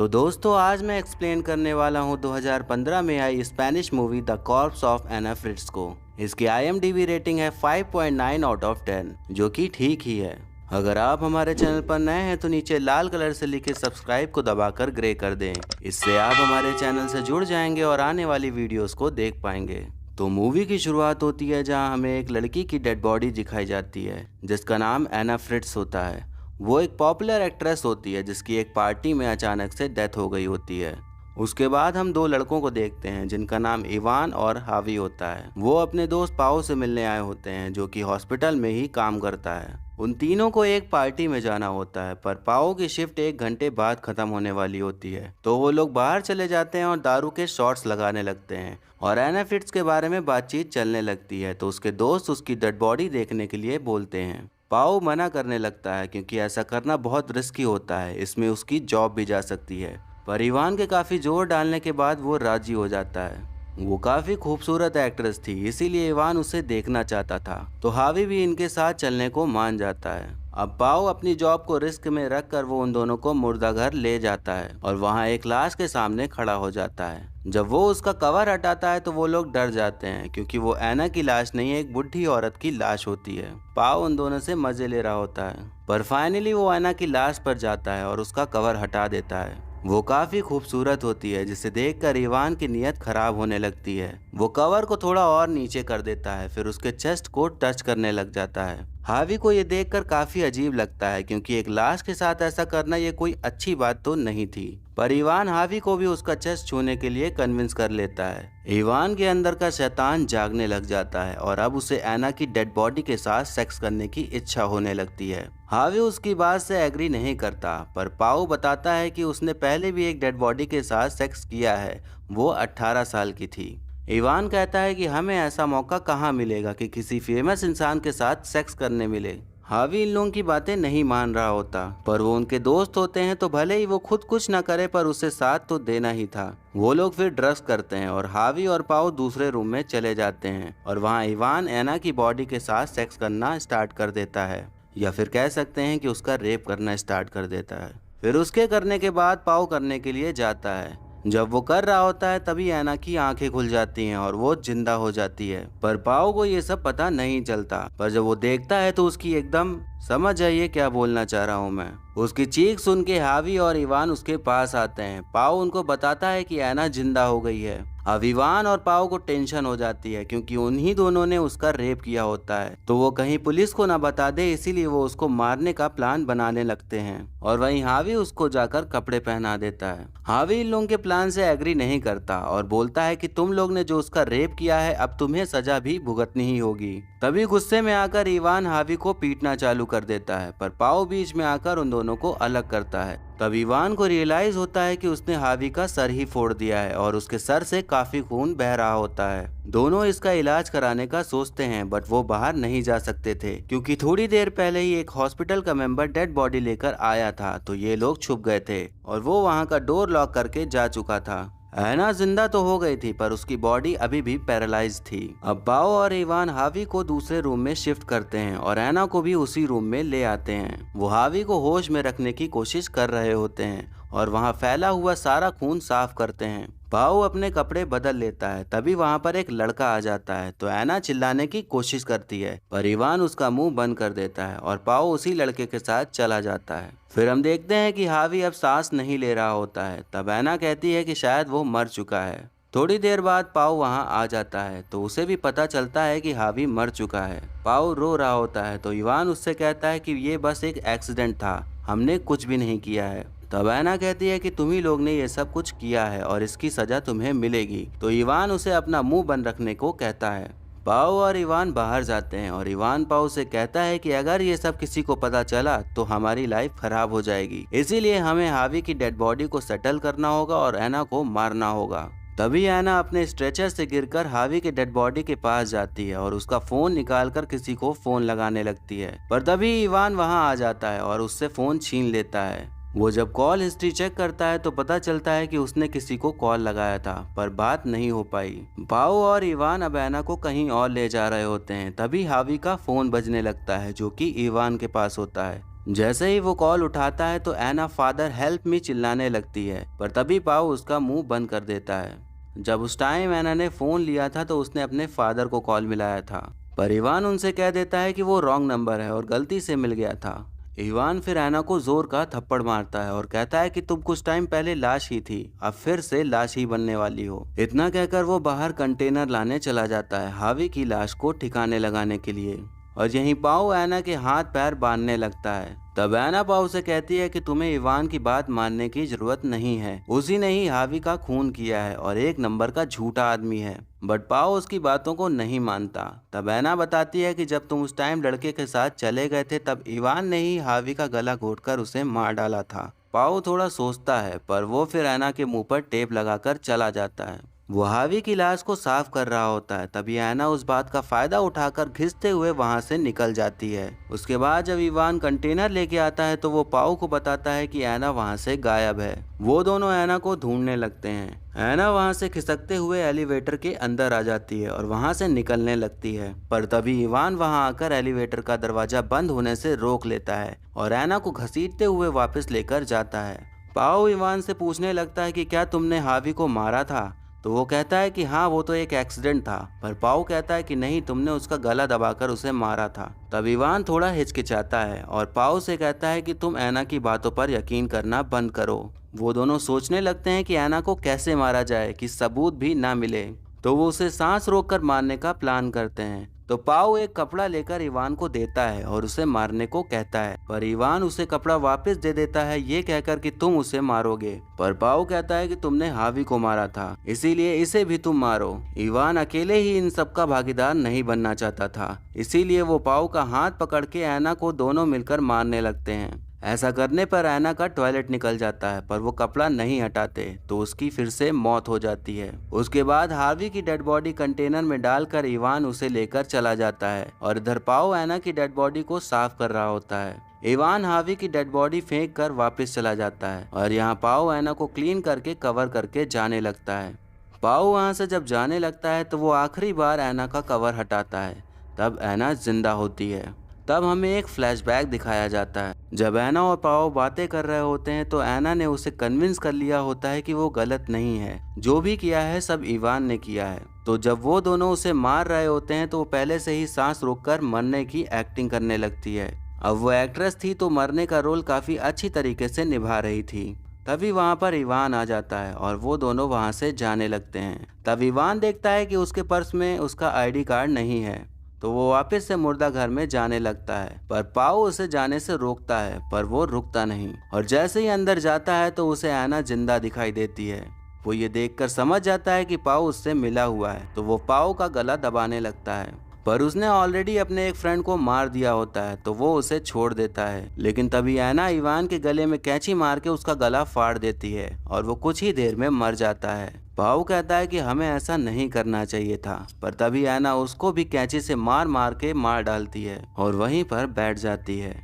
तो दोस्तों आज मैं एक्सप्लेन करने वाला हूँ 2015 में आई Spanish movie the corpse of Anna Fritz को। इसकी IMDb रेटिंग है 5.9 आउट ऑफ 10 जो कि ठीक ही है। अगर आप हमारे चैनल पर नए हैं तो नीचे लाल कलर से लिखे सब्सक्राइब को दबाकर ग्रे कर दें। इससे आप हमारे चैनल से जुड़ जाएंगे और आने वाली वीडियोस को देख पाएंगे। तो मूवी की शुरुआत होती है जहां हमें एक लड़की की डेड बॉडी दिखाई जाती है जिसका नाम एना फ्रिट्ज होता है। वो एक पॉपुलर एक्ट्रेस होती है जिसकी एक पार्टी में अचानक से डेथ हो गई होती है। उसके बाद हम दो लड़कों को देखते हैं जिनका नाम इवान और हावी होता है। वो अपने दोस्त पाओ से मिलने आए होते हैं जो कि हॉस्पिटल में ही काम करता है। उन तीनों को एक पार्टी में जाना होता है पर पाओ की शिफ्ट 1 घंटे बाद खत्म होने वाली होती है। तो वो लोग बाहर चले जाते हैं और दारू के शॉट्स लगाने लगते हैं और एना फ्रिट्ज के बारे में बातचीत चलने लगती है। तो उसके दोस्त उसकी डेड बॉडी देखने के लिए बोलते हैं। पाओ मना करने लगता है क्योंकि ऐसा करना बहुत रिस्की होता है, इसमें उसकी जॉब भी जा सकती है। पर इवान के काफ़ी जोर डालने के बाद वो राजी हो जाता है। वो काफ़ी खूबसूरत एक्ट्रेस थी इसीलिए इवान उसे देखना चाहता था। तो हावी भी इनके साथ चलने को मान जाता है। अब पाओ अपनी जॉब को रिस्क में रखकर वो उन दोनों को मुर्दा घर ले जाता है और वहाँ एक लाश के सामने खड़ा हो जाता है। जब वो उसका कवर हटाता है तो वो लोग डर जाते हैं क्योंकि वो एना की लाश नहीं एक बुढ़ी औरत की लाश होती है। पाओ उन दोनों से मजे ले रहा होता है पर फाइनली वो एना की लाश पर जाता है और उसका कवर हटा देता है। वो काफी खूबसूरत होती है जिसे देखकर इवान की नीयत खराब होने लगती है। वो कवर को थोड़ा और नीचे कर देता है फिर उसके चेस्ट को टच करने लग जाता है। हावी को ये देखकर काफी अजीब लगता है क्योंकि एक लाश के साथ ऐसा करना ये कोई अच्छी बात तो नहीं थी। पर इवान हावी को भी उसका चेस्ट छूने के लिए कन्विंस कर लेता है। इवान के अंदर का शैतान जागने लग जाता है और अब उसे एना की डेड बॉडी के साथ सेक्स करने की इच्छा होने लगती है। हावी उसकी बात से एग्री नहीं करता पर पाओ बताता है कि उसने पहले भी एक डेड बॉडी के साथ सेक्स किया है, वो 18 साल की थी। इवान कहता है कि हमें ऐसा मौका कहाँ मिलेगा कि किसी फेमस इंसान के साथ सेक्स करने मिले। हावी इन लोगों की बातें नहीं मान रहा होता पर वो उनके दोस्त होते हैं तो भले ही वो खुद कुछ न करे पर उसे साथ तो देना ही था। वो लोग फिर ड्रग्स करते हैं और हावी और पाओ दूसरे रूम में चले जाते हैं और वहाँ इवान एना की बॉडी के साथ सेक्स करना स्टार्ट कर देता है या फिर कह सकते हैं कि उसका रेप करना स्टार्ट कर देता है। फिर उसके करने के बाद पाओ करने के लिए जाता है। जब वो कर रहा होता है तभी एना की आंखें खुल जाती हैं और वो जिंदा हो जाती है। पर पाओ को ये सब पता नहीं चलता पर जब वो देखता है तो उसकी एकदम समझ जाइए क्या बोलना चाह रहा हूँ मैं। उसकी चीख सुन के हावी और इवान उसके पास आते हैं। पाओ उनको बताता है कि एना जिंदा हो गई है। अब इवान और पाओ को टेंशन हो जाती है क्योंकि उन्हीं दोनों ने उसका रेप किया होता है तो वो कहीं पुलिस को ना बता दे, इसीलिए वो उसको मारने का प्लान बनाने लगते हैं और वहीं हावी उसको जाकर कपड़े पहना देता है। हावी इन लोगों के प्लान से एग्री नहीं करता और बोलता है कि तुम लोग ने जो उसका रेप किया है अब तुम्हें सजा भी भुगतनी ही होगी। तभी गुस्से में आकर इवान हावी को पीटना चालू कर देता है पर पाओ बीच में आकर उन दोनों को अलग करता है। तब इवान को रियलाइज होता है कि उसने हावी का सर ही फोड़ दिया है और उसके सर से काफी खून बह रहा होता है। दोनों इसका इलाज कराने का सोचते हैं बट वो बाहर नहीं जा सकते थे क्योंकि थोड़ी देर पहले ही एक हॉस्पिटल का मेंबर डेड बॉडी लेकर आया था तो ये लोग छुप गए थे और वो वहाँ का डोर लॉक करके जा चुका था। एना जिंदा तो हो गई थी पर उसकी बॉडी अभी भी पैरालाइज थी। अब पाओ और इवान हावी को दूसरे रूम में शिफ्ट करते हैं और एना को भी उसी रूम में ले आते हैं। वो हावी को होश में रखने की कोशिश कर रहे होते हैं और वहाँ फैला हुआ सारा खून साफ करते हैं। पाओ अपने कपड़े बदल लेता है तभी वहाँ पर एक लड़का आ जाता है तो एना चिल्लाने की कोशिश करती है पर इवान उसका मुंह बंद कर देता है और पाओ उसी लड़के के साथ चला जाता है। फिर हम देखते हैं कि हावी अब सांस नहीं ले रहा होता है। तब एना कहती है कि शायद वो मर चुका है। थोड़ी देर बाद पाओ वहाँ आ जाता है तो उसे भी पता चलता है कि हावी मर चुका है। पाओ रो रहा होता है तो इवान उससे कहता है कि ये बस एक एक्सीडेंट था, हमने कुछ भी नहीं किया है। तब एना कहती है कि तुम ही लोग ने ये सब कुछ किया है और इसकी सजा तुम्हें मिलेगी। तो इवान उसे अपना मुंह बंद रखने को कहता है। पाओ और इवान बाहर जाते हैं और इवान पाओ से कहता है कि अगर ये सब किसी को पता चला तो हमारी लाइफ खराब हो जाएगी, इसीलिए हमें हावी की डेड बॉडी को सेटल करना होगा और एना को मारना होगा। तभी एना अपने स्ट्रेचर से गिरकर हावी के डेड बॉडी के पास जाती है और उसका फोन निकालकर किसी को फोन लगाने लगती है पर तभी इवान वहां आ जाता है और उससे फोन छीन लेता है। वो जब कॉल हिस्ट्री चेक करता है तो पता चलता है कि उसने किसी को कॉल लगाया था पर बात नहीं हो पाई। पाओ और इवान अब एना को कहीं और ले जा रहे होते हैं तभी हावी का फोन बजने लगता है जो कि इवान के पास होता है। जैसे ही वो कॉल उठाता है तो एना फादर हेल्प मी चिल्लाने लगती है, पर तभी पाओ उसका मुंह बंद कर देता है। जब उस टाइम एना ने फोन लिया था तो उसने अपने फादर को कॉल मिलाया था, पर इवान उनसे कह देता है कि वो रॉन्ग नंबर है और गलती से मिल गया था। इवान फिर एना को जोर का थप्पड़ मारता है और कहता है कि तुम कुछ टाइम पहले लाश ही थी, अब फिर से लाश ही बनने वाली हो। इतना कहकर वो बाहर कंटेनर लाने चला जाता है हावी की लाश को ठिकाने लगाने के लिए, और यहीं पाओ एना के हाथ पैर बांधने लगता है। तब एना पाओ से कहती है कि तुम्हें इवान की बात मानने की जरूरत नहीं है, उसी ने ही हावी का खून किया है और एक नंबर का झूठा आदमी है। बट पाओ उसकी बातों को नहीं मानता। तब एना बताती है कि जब तुम उस टाइम लड़के के साथ चले गए थे तब इवान ने ही हावी का गला घोटकर उसे मार डाला था। पाओ थोड़ा सोचता है, पर वो फिर एना के मुंह पर टेप लगाकर चला जाता है। वो हावी की लाश को साफ कर रहा होता है, तभी एना उस बात का फायदा उठाकर घिसते हुए वहां से निकल जाती है। उसके बाद जब इवान कंटेनर लेके आता है तो वो पाओ को बताता है कि एना वहां से गायब है। वो दोनों एना को ढूंढने लगते हैं। एना वहां से खिसकते हुए एलिवेटर के अंदर आ जाती है और वहां से निकलने लगती है, पर तभी इवान वहां आकर एलिवेटर का दरवाजा बंद होने से रोक लेता है और एना को घसीटते हुए वापस लेकर जाता है। पाओ इवान से पूछने लगता है कि क्या तुमने हावी को मारा था? तो वो कहता है कि हाँ, वो तो एक एक्सीडेंट था। पर पाओ कहता है कि नहीं, तुमने उसका गला दबाकर उसे मारा था। तब इवान थोड़ा हिचकिचाता है और पाओ से कहता है कि तुम एना की बातों पर यकीन करना बंद करो। वो दोनों सोचने लगते हैं कि एना को कैसे मारा जाए कि सबूत भी ना मिले, तो वो उसे सांस रोककर मारने का प्लान करते हैं। तो पाओ एक कपड़ा लेकर इवान को देता है और उसे मारने को कहता है, पर इवान उसे कपड़ा वापस दे देता है ये कहकर कि तुम उसे मारोगे। पर पाओ कहता है कि तुमने हावी को मारा था, इसीलिए इसे भी तुम मारो। इवान अकेले ही इन सब का भागीदार नहीं बनना चाहता था, इसीलिए वो पाओ का हाथ पकड़ के एना को दोनों मिलकर मारने लगते हैं। ऐसा करने पर एना का टॉयलेट निकल जाता है, पर वो कपड़ा नहीं हटाते तो उसकी फिर से मौत हो जाती है। उसके बाद हार्वी की डेड बॉडी कंटेनर में डालकर इवान उसे लेकर चला जाता है और इधर पाओ एना की डेड बॉडी को साफ कर रहा होता है। इवान हार्वी की डेड बॉडी फेंक कर वापस चला जाता है और यहाँ पाओ एना को क्लीन करके कवर करके जाने लगता है। पाओ वहाँ से जब जाने लगता है तो वो आखिरी बार एना का कवर हटाता है। तब एना जिंदा होती है। तब हमें एक फ्लैशबैक दिखाया जाता है। जब एना और पाओ बातें कर रहे होते हैं तो एना ने उसे कन्विंस कर लिया होता है कि वो गलत नहीं है, जो भी किया है सब इवान ने किया है। तो जब वो दोनों उसे मार रहे होते हैं तो वो पहले से ही सांस रोककर मरने की एक्टिंग करने लगती है। अब वो एक्ट्रेस थी तो मरने का रोल काफी अच्छी तरीके से निभा रही थी। तभी वहाँ पर इवान आ जाता है और वो दोनों वहाँ से जाने लगते हैं। तब इवान देखता है कि उसके पर्स में उसका आईडी कार्ड नहीं है, तो वो वापस से मुर्दा घर में जाने लगता है, पर पाओ उसे जाने से रोकता है, पर वो रुकता नहीं और जैसे ही अंदर जाता है तो उसे एना जिंदा दिखाई देती है। वो ये देखकर समझ जाता है कि पाओ उससे मिला हुआ है, तो वो पाओ का गला दबाने लगता है, पर उसने ऑलरेडी अपने एक फ्रेंड को मार दिया होता है तो वो उसे छोड़ देता है। लेकिन तभी एना इवान के गले में कैंची मार के उसका गला फाड़ देती है और वो कुछ ही देर में मर जाता है। पाओ कहता है कि हमें ऐसा नहीं करना चाहिए था, पर तभी एना उसको भी कैंची से मार मार के मार डालती है और वहीं पर बैठ जाती है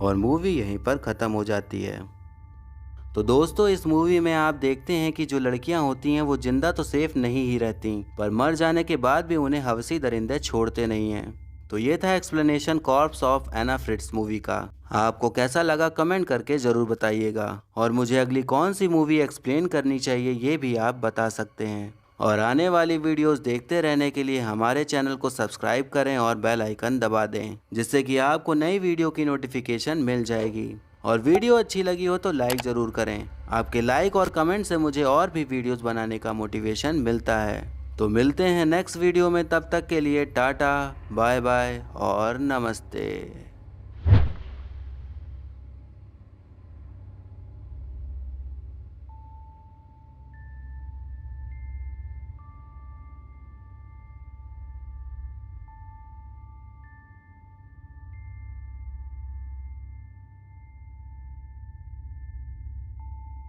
और मूवी यहीं पर खत्म हो जाती है। तो दोस्तों, इस मूवी में आप देखते हैं कि जो लड़कियां होती हैं वो जिंदा तो सेफ नहीं ही रहती, पर मर जाने के बाद भी उन्हें हवसी दरिंदे छोड़ते नहीं हैं। तो ये था explanation corpse of Anna Fritz movie का। आपको कैसा लगा कमेंट करके ज़रूर बताइएगा, और मुझे अगली कौन सी मूवी एक्सप्लेन करनी चाहिए ये भी आप बता सकते हैं। और आने वाली वीडियोस देखते रहने के लिए हमारे चैनल को सब्सक्राइब करें और बेल आइकन दबा दें, जिससे कि आपको नई वीडियो की नोटिफिकेशन मिल जाएगी। और वीडियो अच्छी लगी हो तो लाइक ज़रूर करें। आपके लाइक और कमेंट से मुझे और भी वीडियोस बनाने का मोटिवेशन मिलता है। तो मिलते हैं नेक्स्ट वीडियो में, तब तक के लिए टाटा, बाय बाय और नमस्ते।